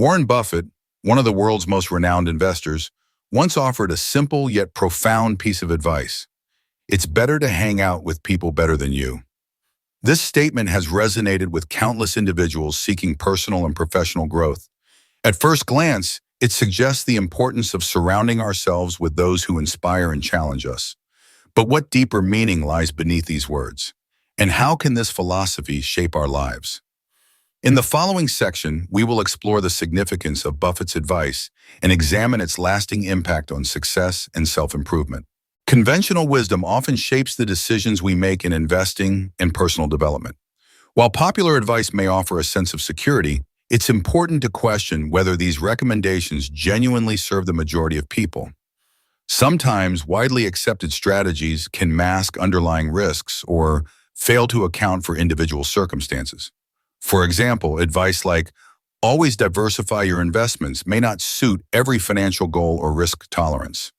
Warren Buffett, one of the world's most renowned investors, once offered a simple yet profound piece of advice. It's better to hang out with people better than you. This statement has resonated with countless individuals seeking personal and professional growth. At first glance, it suggests the importance of surrounding ourselves with those who inspire and challenge us. But what deeper meaning lies beneath these words? And how can this philosophy shape our lives? In the following section, we will explore the significance of Buffett's advice and examine its lasting impact on success and self-improvement. Conventional wisdom often shapes the decisions we make in investing and personal development. While popular advice may offer a sense of security, it's important to question whether these recommendations genuinely serve the majority of people. Sometimes widely accepted strategies can mask underlying risks or fail to account for individual circumstances. For example, advice like, always diversify your investments may not suit every financial goal or risk tolerance.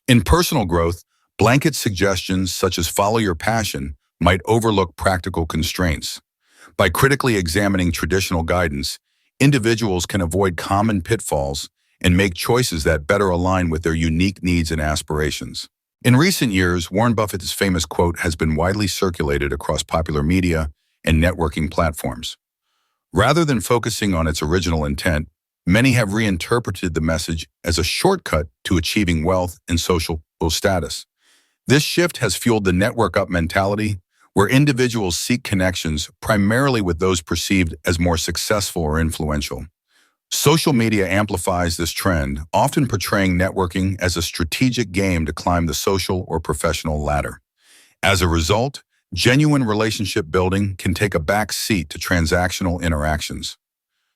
In personal growth, blanket suggestions such as follow your passion might overlook practical constraints. By critically examining traditional guidance, individuals can avoid common pitfalls and make choices that better align with their unique needs and aspirations. In recent years, Warren Buffett's famous quote has been widely circulated across popular media and networking platforms. Rather than focusing on its original intent, many have reinterpreted the message as a shortcut to achieving wealth and social status. This shift has fueled the network up mentality, where individuals seek connections primarily with those perceived as more successful or influential. Social media amplifies this trend, often portraying networking as a strategic game to climb the social or professional ladder. As a result, genuine relationship building can take a back seat to transactional interactions.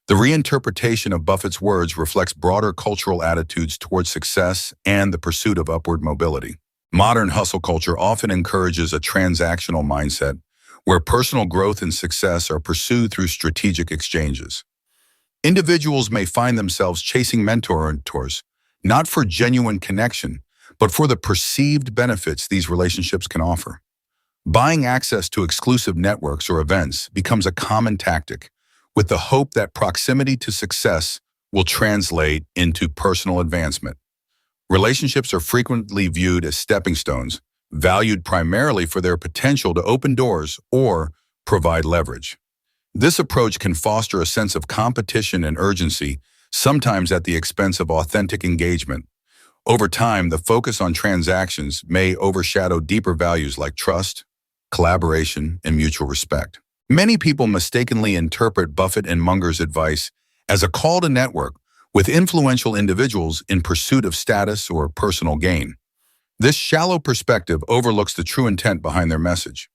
The reinterpretation of Buffett's words reflects broader cultural attitudes towards success and the pursuit of upward mobility. Modern hustle culture often encourages a transactional mindset, where personal growth and success are pursued through strategic exchanges. Individuals may find themselves chasing mentors, not for genuine connection, but for the perceived benefits these relationships can offer. Buying access to exclusive networks or events becomes a common tactic, with the hope that proximity to success will translate into personal advancement. Relationships are frequently viewed as stepping stones, valued primarily for their potential to open doors or provide leverage. This approach can foster a sense of competition and urgency, sometimes at the expense of authentic engagement. Over time, the focus on transactions may overshadow deeper values like trust, collaboration, and mutual respect. Many people mistakenly interpret Buffett and Munger's advice as a call to network with influential individuals in pursuit of status or personal gain. This shallow perspective overlooks the true intent behind their message.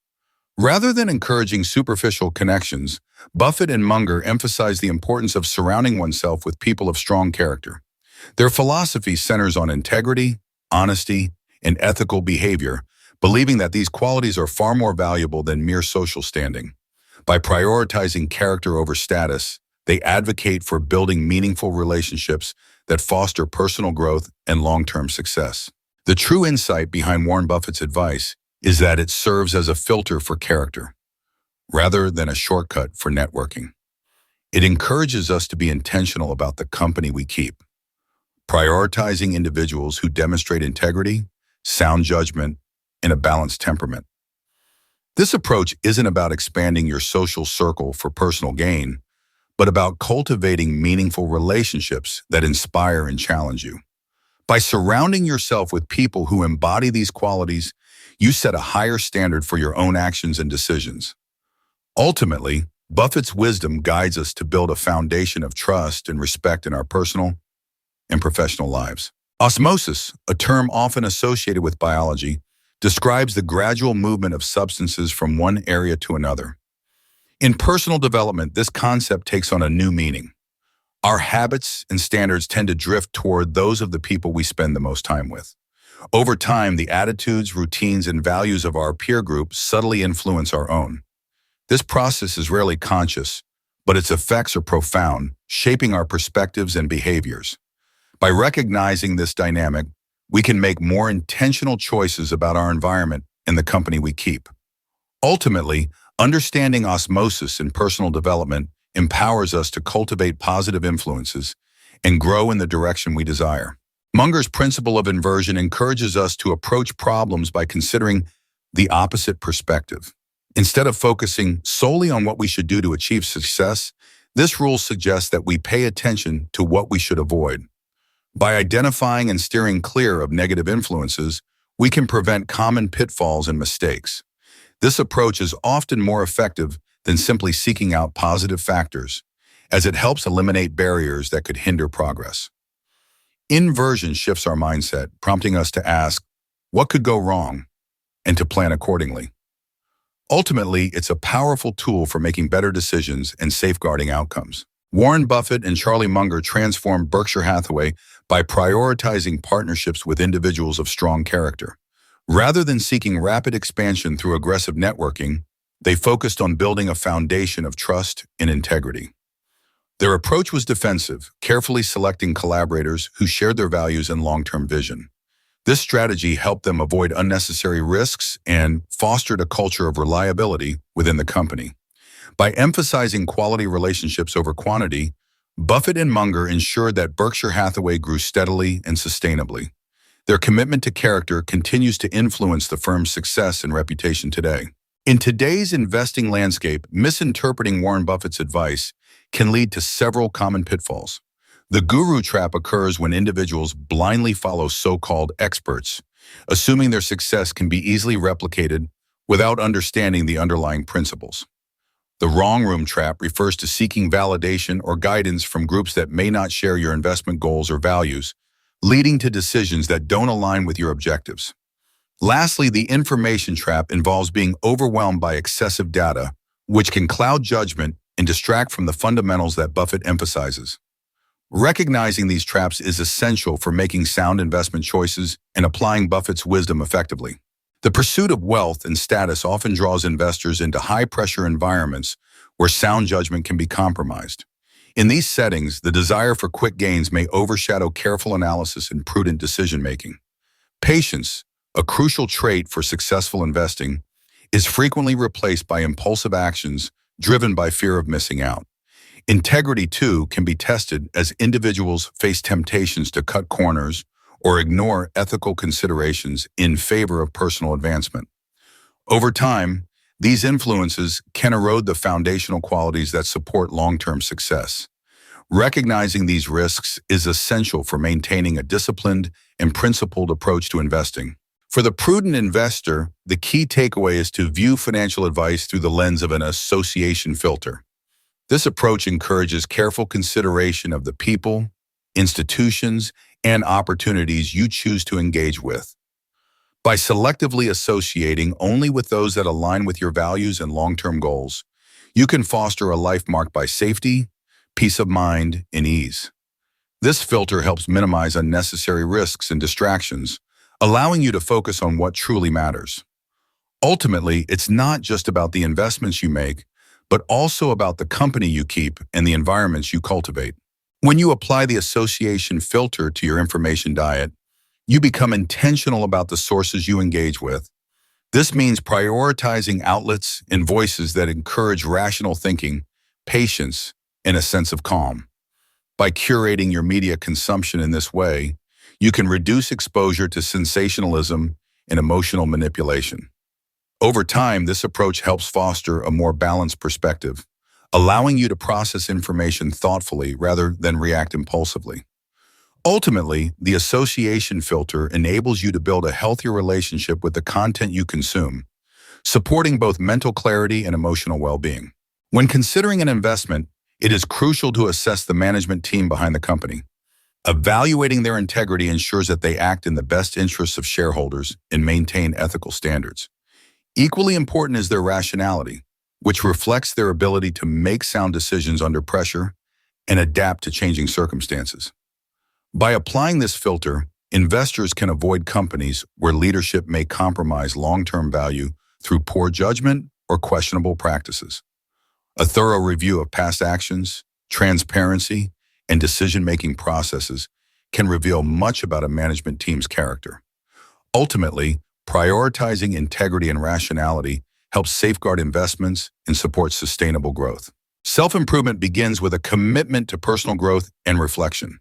Rather than encouraging superficial connections, Buffett and Munger emphasize the importance of surrounding oneself with people of strong character. Their philosophy centers on integrity, honesty, and ethical behavior, believing that these qualities are far more valuable than mere social standing. By prioritizing character over status, they advocate for building meaningful relationships that foster personal growth and long-term success. The true insight behind Warren Buffett's advice is that it serves as a filter for character, rather than a shortcut for networking. It encourages us to be intentional about the company we keep, prioritizing individuals who demonstrate integrity, sound judgment, and a balanced temperament. This approach isn't about expanding your social circle for personal gain, but about cultivating meaningful relationships that inspire and challenge you. By surrounding yourself with people who embody these qualities, you set a higher standard for your own actions and decisions. Ultimately, Buffett's wisdom guides us to build a foundation of trust and respect in our personal and professional lives. Osmosis, a term often associated with biology, describes the gradual movement of substances from one area to another. In personal development, this concept takes on a new meaning. Our habits and standards tend to drift toward those of the people we spend the most time with. Over time, the attitudes, routines, and values of our peer group subtly influence our own. This process is rarely conscious, but its effects are profound, shaping our perspectives and behaviors. By recognizing this dynamic, we can make more intentional choices about our environment and the company we keep. Ultimately, understanding osmosis in personal development empowers us to cultivate positive influences and grow in the direction we desire. Munger's principle of inversion encourages us to approach problems by considering the opposite perspective. Instead of focusing solely on what we should do to achieve success, this rule suggests that we pay attention to what we should avoid. By identifying and steering clear of negative influences, we can prevent common pitfalls and mistakes. This approach is often more effective than simply seeking out positive factors, as it helps eliminate barriers that could hinder progress. Inversion shifts our mindset, prompting us to ask, what could go wrong, and to plan accordingly. Ultimately, it's a powerful tool for making better decisions and safeguarding outcomes. Warren Buffett and Charlie Munger transformed Berkshire Hathaway by prioritizing partnerships with individuals of strong character. Rather than seeking rapid expansion through aggressive networking, they focused on building a foundation of trust and integrity. Their approach was defensive, carefully selecting collaborators who shared their values and long-term vision. This strategy helped them avoid unnecessary risks and fostered a culture of reliability within the company. By emphasizing quality relationships over quantity, Buffett and Munger ensured that Berkshire Hathaway grew steadily and sustainably. Their commitment to character continues to influence the firm's success and reputation today. In today's investing landscape, misinterpreting Warren Buffett's advice can lead to several common pitfalls. The guru trap occurs when individuals blindly follow so-called experts, assuming their success can be easily replicated without understanding the underlying principles. The wrong room trap refers to seeking validation or guidance from groups that may not share your investment goals or values, leading to decisions that don't align with your objectives. Lastly, the information trap involves being overwhelmed by excessive data, which can cloud judgment and distract from the fundamentals that Buffett emphasizes. Recognizing these traps is essential for making sound investment choices and applying Buffett's wisdom effectively. The pursuit of wealth and status often draws investors into high-pressure environments where sound judgment can be compromised. In these settings, the desire for quick gains may overshadow careful analysis and prudent decision-making. Patience, a crucial trait for successful investing, is frequently replaced by impulsive actions driven by fear of missing out. Integrity, too, can be tested as individuals face temptations to cut corners or ignore ethical considerations in favor of personal advancement. Over time, these influences can erode the foundational qualities that support long-term success. Recognizing these risks is essential for maintaining a disciplined and principled approach to investing. For the prudent investor, the key takeaway is to view financial advice through the lens of an association filter. This approach encourages careful consideration of the people, institutions, and opportunities you choose to engage with. By selectively associating only with those that align with your values and long-term goals, you can foster a life marked by safety, peace of mind, and ease. This filter helps minimize unnecessary risks and distractions, allowing you to focus on what truly matters. Ultimately, it's not just about the investments you make, but also about the company you keep and the environments you cultivate. When you apply the association filter to your information diet, you become intentional about the sources you engage with. This means prioritizing outlets and voices that encourage rational thinking, patience, and a sense of calm. By curating your media consumption in this way, you can reduce exposure to sensationalism and emotional manipulation. Over time, this approach helps foster a more balanced perspective, allowing you to process information thoughtfully rather than react impulsively. Ultimately, the association filter enables you to build a healthier relationship with the content you consume, supporting both mental clarity and emotional well-being. When considering an investment, it is crucial to assess the management team behind the company. Evaluating their integrity ensures that they act in the best interests of shareholders and maintain ethical standards. Equally important is their rationality, which reflects their ability to make sound decisions under pressure and adapt to changing circumstances. By applying this filter, investors can avoid companies where leadership may compromise long-term value through poor judgment or questionable practices. A thorough review of past actions, transparency, and decision-making processes can reveal much about a management team's character. Ultimately, prioritizing integrity and rationality helps safeguard investments and support sustainable growth. Self-improvement begins with a commitment to personal growth and reflection.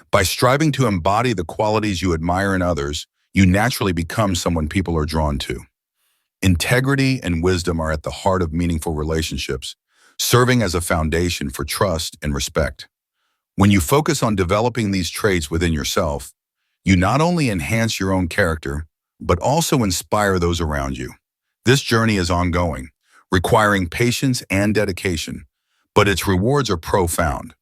By striving to embody the qualities you admire in others, you naturally become someone people are drawn to. Integrity and wisdom are at the heart of meaningful relationships, serving as a foundation for trust and respect. When you focus on developing these traits within yourself, you not only enhance your own character, but also inspire those around you. This journey is ongoing, requiring patience and dedication, but its rewards are profound.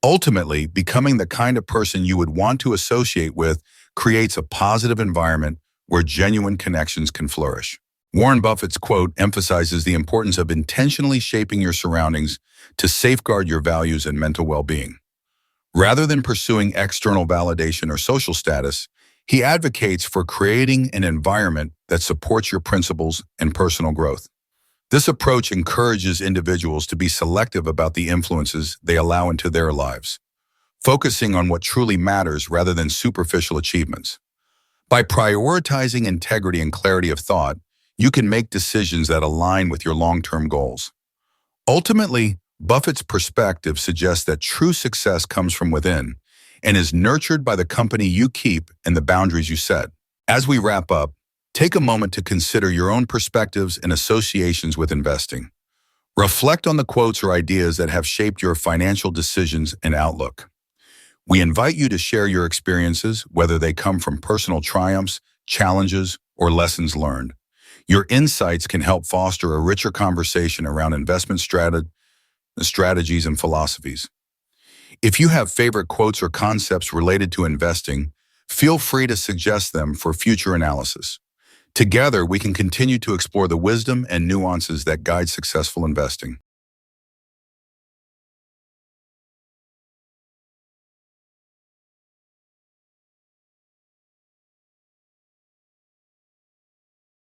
Ultimately, becoming the kind of person you would want to associate with creates a positive environment where genuine connections can flourish. Warren Buffett's quote emphasizes the importance of intentionally shaping your surroundings to safeguard your values and mental well-being. Rather than pursuing external validation or social status, he advocates for creating an environment that supports your principles and personal growth. This approach encourages individuals to be selective about the influences they allow into their lives, focusing on what truly matters rather than superficial achievements. By prioritizing integrity and clarity of thought, you can make decisions that align with your long-term goals. Ultimately, Buffett's perspective suggests that true success comes from within and is nurtured by the company you keep and the boundaries you set. As we wrap up, take a moment to consider your own perspectives and associations with investing. Reflect on the quotes or ideas that have shaped your financial decisions and outlook. We invite you to share your experiences, whether they come from personal triumphs, challenges, or lessons learned. Your insights can help foster a richer conversation around investment strategies and philosophies. If you have favorite quotes or concepts related to investing, feel free to suggest them for future analysis. Together, we can continue to explore the wisdom and nuances that guide successful investing.